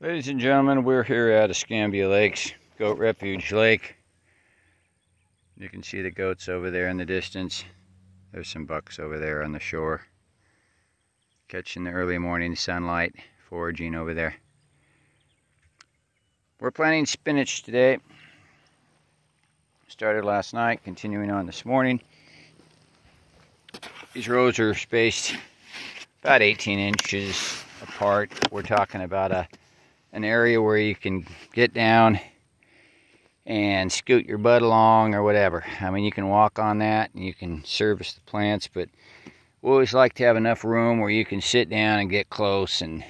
Ladies and gentlemen, we're here at Escambia Lakes, Goat Refuge Lake. You can see the goats over there in the distance. There's some bucks over there on the shore. Catching the early morning sunlight, foraging over there. We're planting spinach today. Started last night, continuing on this morning. These rows are spaced about 18 inches apart. We're talking about an area where you can get down and scoot your butt along or whatever. I mean, you can walk on that and you can service the plants, but we always like to have enough room where you can sit down and get close and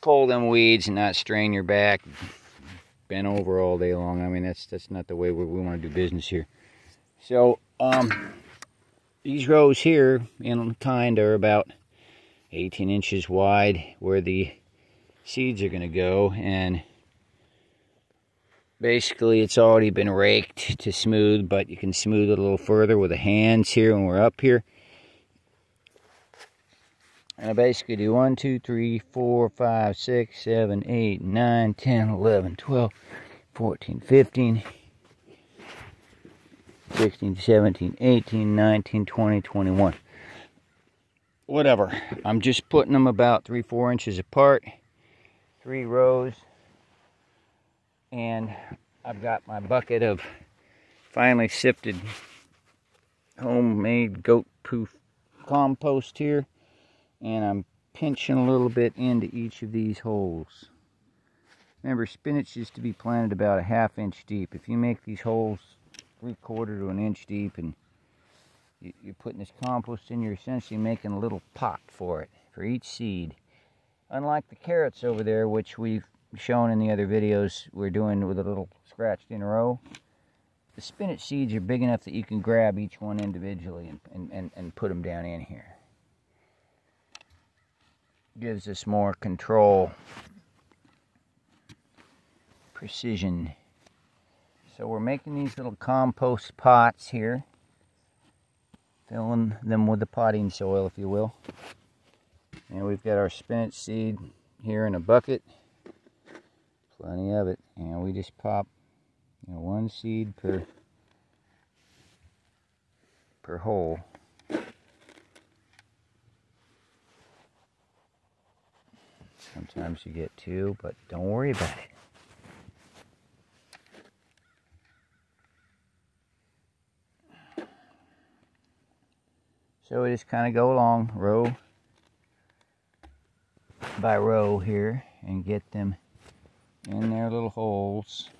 pull them weeds and not strain your back, bend over all day long. I mean, that's not the way we want to do business here. So these rows here in kind are about 18 inches wide where the seeds are going to go, and basically it's already been raked to smooth, but you can smooth it a little further with the hands here when we're up here. And I basically do 1, 2, 3, 4, 5, 6, 7, 8, 9, 10, 11, 12, 14, 15, 16, 17, 18, 19, 20, 21. Whatever. I'm just putting them about 3-4 inches apart. 3 rows, and I've got my bucket of finely sifted homemade goat poo compost here, and I'm pinching a little bit into each of these holes. Remember, spinach is to be planted about 1/2 inch deep. If you make these holes 3/4 to an inch deep and you're putting this compost in, you're essentially making a little pot for it, for each seed. Unlike the carrots over there, which we've shown in the other videos we're doing with a little scratched in row, the spinach seeds are big enough that you can grab each one individually and put them down in here. Gives us more control, precision. So we're making these little compost pots here, filling them with the potting soil, if you will. And we've got our spinach seed here in a bucket, plenty of it, and we just pop, 1 seed per hole. Sometimes you get 2, but don't worry about it. So we just kind of go along row by row here and get them in their little holes.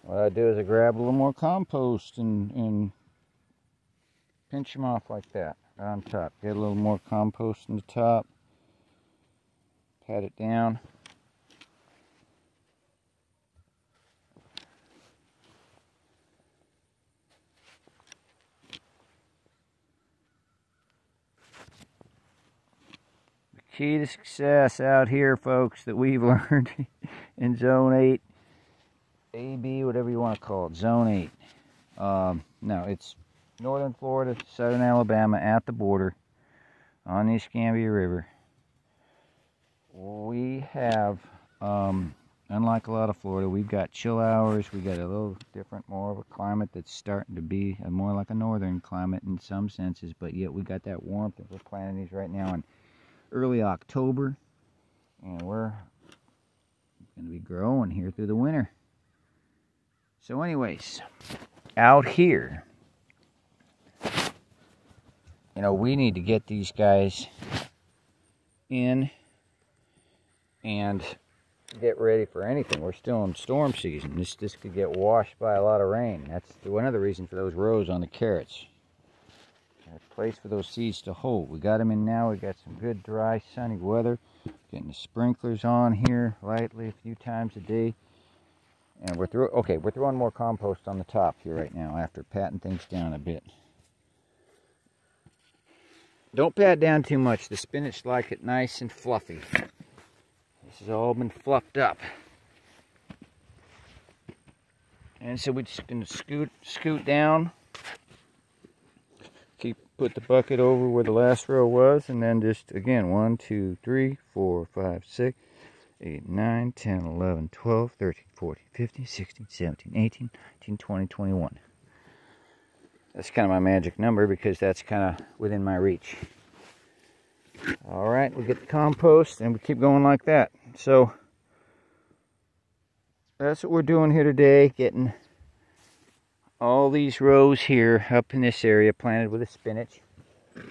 What I do is I grab a little more compost and pinch them off like that, right on top. Get a little more compost on the top. Pat it down. The key to success out here, folks, that we've learned in Zone 8, AB, whatever you want to call it, Zone 8. No, it's northern Florida, southern Alabama, at the border, on the Escambia River. We have, unlike a lot of Florida, we've got chill hours. We got a little different, more of a climate that's starting to be more like a northern climate in some senses, but yet we got that warmth. We're planting these right now in early October, and we're going to be growing here through the winter. So anyways, out here, we need to get these guys in and get ready for anything. We're still in storm season. This could get washed by a lot of rain. That's one other reason for those rows on the carrots. There's a place for those seeds to hold. We got them in now. We got some good dry sunny weather. Getting the sprinklers on here lightly a few times a day. And we're throwing more compost on the top here right now after patting things down a bit. Don't pat down too much. The spinach like it nice and fluffy. This has all been fluffed up. And so we're just going to scoot down. Put the bucket over where the last row was, and then just again 1, 2, 3, 4, 5, 6, 8, 9, 10, 11, 12, 13, 14, 15, 16, 17, 18, 19, 20, 21. That's kind of my magic number because that's kind of within my reach. All right, we get the compost and we keep going like that. So that's what we're doing here today, getting all these rows here up in this area planted with the spinach.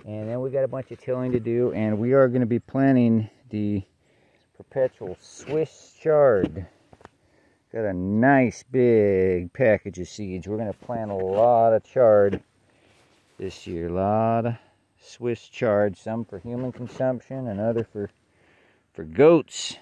And then we got a bunch of tilling to do, and we are going to be planting the perpetual Swiss chard. Got a nice big package of seeds. We're going to plant a lot of chard this year. A lot of Swiss chard, some for human consumption and other for goats.